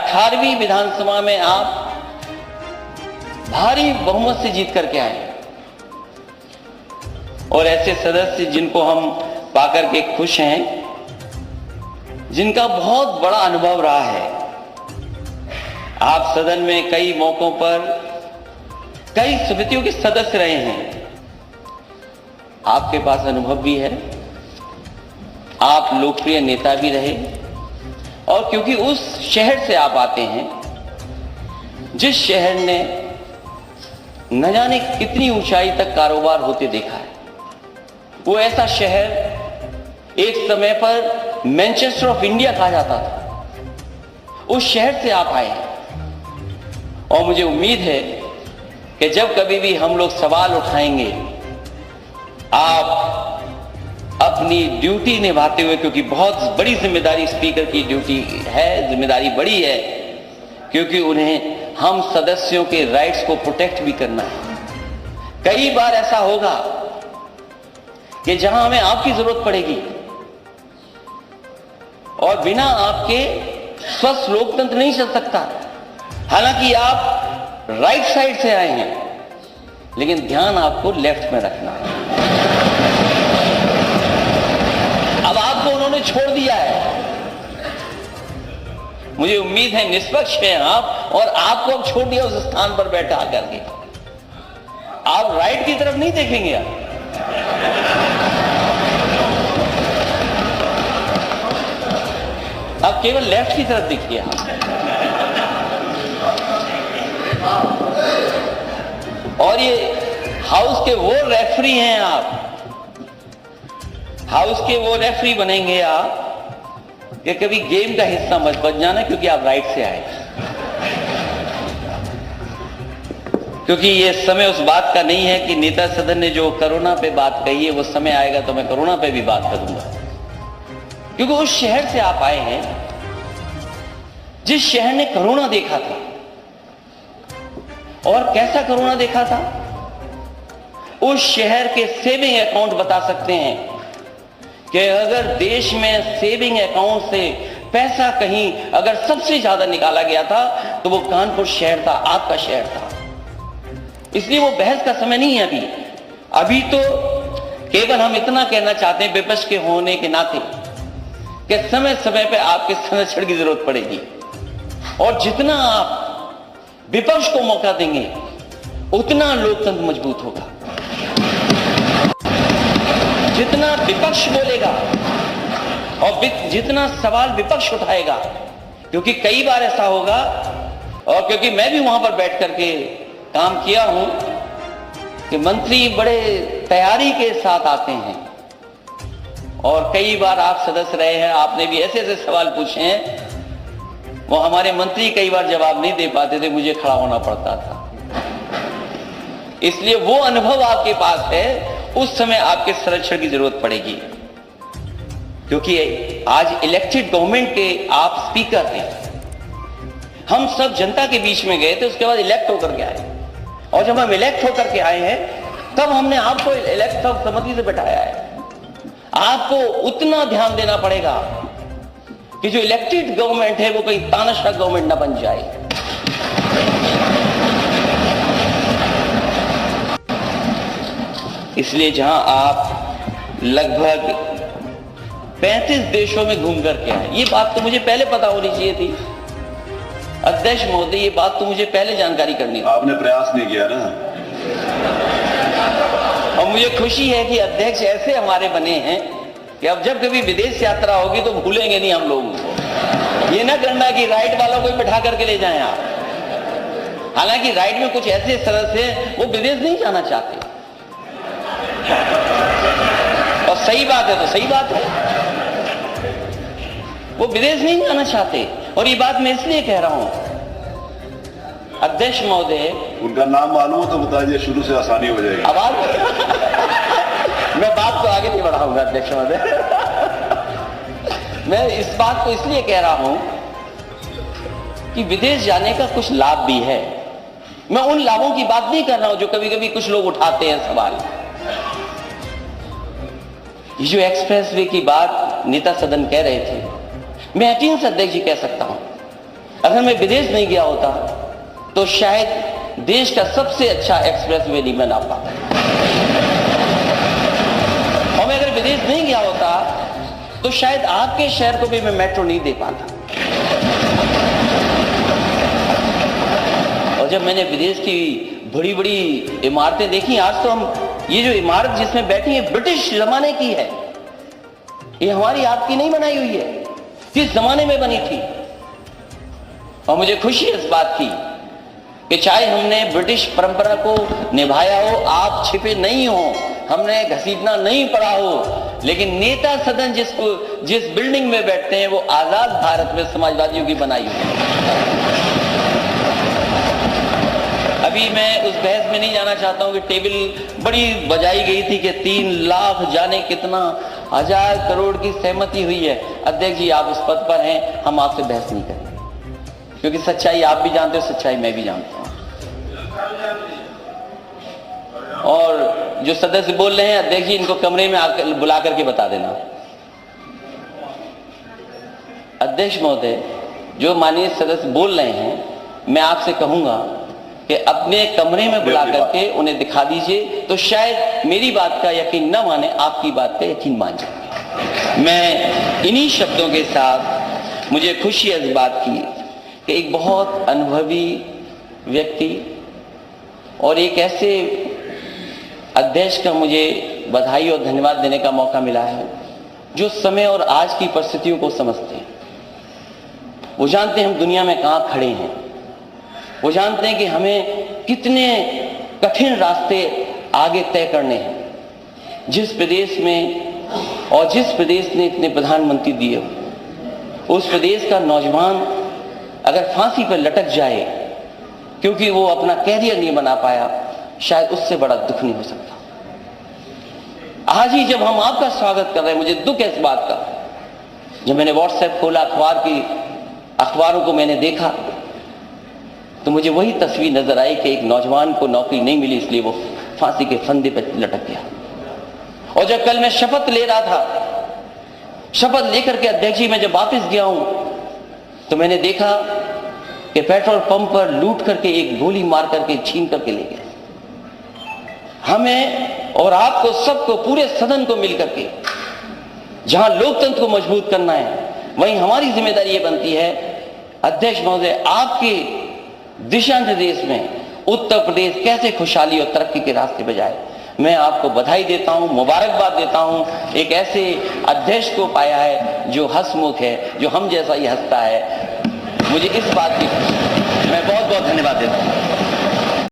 18वीं विधानसभा में आप भारी बहुमत से जीत करके आए और ऐसे सदस्य जिनको हम पाकर के खुश हैं, जिनका बहुत बड़ा अनुभव रहा है। आप सदन में कई मौकों पर कई समितियों के सदस्य रहे हैं, आपके पास अनुभव भी है, आप लोकप्रिय नेता भी रहे, और क्योंकि उस शहर से आप आते हैं जिस शहर ने न जाने कितनी ऊंचाई तक कारोबार होते देखा है, वो ऐसा शहर एक समय पर मैनचेस्टर ऑफ इंडिया कहा जाता था, उस शहर से आप आए हैं। और मुझे उम्मीद है कि जब कभी भी हम लोग सवाल उठाएंगे, आप अपनी ड्यूटी निभाते हुए, क्योंकि बहुत बड़ी जिम्मेदारी स्पीकर की ड्यूटी है, जिम्मेदारी बड़ी है, क्योंकि उन्हें हम सदस्यों के राइट्स को प्रोटेक्ट भी करना है। कई बार ऐसा होगा कि जहां हमें आपकी जरूरत पड़ेगी और बिना आपके स्वस्थ लोकतंत्र नहीं चल सकता। हालांकि आप राइट साइड से आए हैं, लेकिन ध्यान आपको लेफ्ट में रखना है। अब आपको उन्होंने छोड़ दिया है, मुझे उम्मीद है निष्पक्ष हैं आप, और आपको अब छोड़ दिया उस स्थान पर बैठा करके। आप राइट की तरफ नहीं देखेंगे, आप केवल लेफ्ट की तरफ देखिए। और ये हाउस के वो रेफरी हैं, आप हाउस के वो रेफरी बनेंगे आप कि कभी गेम का हिस्सा मत बन जाना, क्योंकि आप राइट से आए। क्योंकि ये समय उस बात का नहीं है कि नेता सदन ने जो कोरोना पे बात कही है, वो समय आएगा तो मैं कोरोना पे भी बात करूंगा, क्योंकि उस शहर से आप आए हैं जिस शहर ने कोरोना देखा था। और कैसा कोरोना देखा था, उस शहर के सेविंग अकाउंट बता सकते हैं कि अगर देश में सेविंग अकाउंट से पैसा कहीं अगर सबसे ज्यादा निकाला गया था तो वो कानपुर शहर था, आपका शहर था। इसलिए वो बहस का समय नहीं है अभी तो केवल हम इतना कहना चाहते हैं विपक्ष के होने के नाते कि समय समय पे आपके संरक्षण की जरूरत पड़ेगी, और जितना आप विपक्ष को मौका देंगे उतना लोकतंत्र मजबूत होगा। जितना विपक्ष बोलेगा और जितना सवाल विपक्ष उठाएगा, क्योंकि कई बार ऐसा होगा, और क्योंकि मैं भी वहां पर बैठ करके काम किया हूं, कि मंत्री बड़े तैयारी के साथ आते हैं, और कई बार आप सदस्य रहे हैं, आपने भी ऐसे ऐसे सवाल पूछे हैं, वो हमारे मंत्री कई बार जवाब नहीं दे पाते थे, मुझे खड़ा होना पड़ता था। इसलिए वो अनुभव आपके पास है, उस समय आपके संरक्षण की जरूरत पड़ेगी, क्योंकि आज इलेक्टेड गवर्नमेंट के आप स्पीकर हैं। हम सब जनता के बीच में गए थे, उसके बाद इलेक्ट होकर के आए, और जब हम इलेक्ट होकर के आए हैं तब हमने आपको इलेक्ट सर्वसम्मति से बैठाया है। आपको उतना ध्यान देना पड़ेगा कि जो इलेक्टेड गवर्नमेंट है वो कहीं तानाशाह गवर्नमेंट ना बन जाए। इसलिए जहां आप लगभग 35 देशों में घूम करके आए, ये बात तो मुझे पहले पता होनी चाहिए थी अध्यक्ष महोदय, ये बात तो मुझे पहले जानकारी करनी थी। आपने प्रयास नहीं किया ना। और मुझे खुशी है कि अध्यक्ष ऐसे हमारे बने हैं कि अब जब कभी विदेश यात्रा होगी तो भूलेंगे नहीं हम लोगों को। ये ना करना कि राइट वालों को बिठा करके ले जाएं आप। हालांकि राइट में कुछ ऐसे सदस्य हैं वो विदेश नहीं जाना चाहते, और सही बात है तो सही बात है, वो विदेश नहीं जाना चाहते। और ये बात मैं इसलिए कह रहा हूं अध्यक्ष महोदय, उनका नाम मालूम हो तो बताइए, शुरू से आसानी हो जाएगी। आवाज मैं बात को आगे नहीं बढ़ाऊंगा अध्यक्ष महोदय। मैं इस बात को इसलिए कह रहा हूं कि विदेश जाने का कुछ लाभ भी है। मैं उन लाभों की बात नहीं कर रहा हूं जो कभी कभी कुछ लोग उठाते हैं सवाल। ये जो एक्सप्रेस वे की बात नेता सदन कह रहे थे, मैं यकीन से अध्यक्ष जी कह सकता हूं, अगर अगर मैं विदेश नहीं गया होता तो शायद देश का सबसे अच्छा एक्सप्रेसवे नहीं बना पाता, और मैं अगर विदेश नहीं गया होता तो शायद आपके शहर को भी मैं मेट्रो नहीं दे पाता। और जब मैंने विदेश की बड़ी बड़ी इमारतें देखी, आज तो हम ये जो इमारत जिसमें बैठी है ब्रिटिश जमाने की है, ये हमारी आपकी नहीं बनाई हुई है, किस जमाने में बनी थी। और मुझे खुशी इस बात की कि चाहे हमने ब्रिटिश परंपरा को निभाया हो, आप छिपे नहीं हो, हमने घसीटना नहीं पड़ा हो, लेकिन नेता सदन जिस बिल्डिंग में बैठते हैं वो आजाद भारत में समाजवादियों की बनाई हुई है। अभी मैं उस बहस में नहीं जाना चाहता हूं कि टेबल बड़ी बजाई गई थी कि 3 लाख जाने कितना 1000 करोड़ की सहमति हुई है। अध्यक्ष जी, आप उस पद पर हैं, हम आपसे बहस नहीं करेंगे, क्योंकि सच्चाई आप भी जानते हो, सच्चाई मैं भी जानता हूं। और जो सदस्य बोल रहे हैं, अध्यक्ष जी इनको कमरे में आकर बुला करके बता देना। अध्यक्ष महोदय, जो माननीय सदस्य बोल रहे हैं, मैं आपसे कहूंगा कि अपने कमरे में बुला करके उन्हें दिखा दीजिए, तो शायद मेरी बात का यकीन न माने, आपकी बात का यकीन मान जाए। मैं इन्हीं शब्दों के साथ, मुझे खुशी है इस बात की कि एक बहुत अनुभवी व्यक्ति और एक ऐसे अध्यक्ष का मुझे बधाई और धन्यवाद देने का मौका मिला है जो समय और आज की परिस्थितियों को समझते हैं। वो जानते हैं हम दुनिया में कहाँ खड़े हैं, वो जानते हैं कि हमें कितने कठिन रास्ते आगे तय करने हैं। जिस प्रदेश में और जिस प्रदेश ने इतने प्रधानमंत्री दिए, उस प्रदेश का नौजवान अगर फांसी पर लटक जाए क्योंकि वो अपना कैरियर नहीं बना पाया, शायद उससे बड़ा दुख नहीं हो सकता। आज ही जब हम आपका स्वागत कर रहे हैं, मुझे दुख है इस बात का, जब मैंने व्हाट्सएप खोला, अखबारों को मैंने देखा, तो मुझे वही तस्वीर नजर आई कि एक नौजवान को नौकरी नहीं मिली, इसलिए वो फांसी के फंदे पर लटक गया। और जब कल मैं शपथ ले रहा था, शपथ लेकर के अध्यक्ष जी मैं जब वापस गया हूं, तो मैंने देखा कि पेट्रोल पंप पर लूट करके एक गोली मार करके छीन करके ले गए। हमें और आपको, सबको, पूरे सदन को मिलकर के जहां लोकतंत्र को मजबूत करना है, वहीं हमारी जिम्मेदारी ये बनती है, अध्यक्ष महोदय, आपके दिशा निर्देश में उत्तर प्रदेश कैसे खुशहाली और तरक्की के रास्ते पे जाए। मैं आपको बधाई देता हूं, मुबारकबाद देता हूं। एक ऐसे अध्यक्ष को पाया है जो हंसमुख है, जो हम जैसा ही हंसता है। मुझे इस बात की, मैं बहुत बहुत धन्यवाद देता हूं।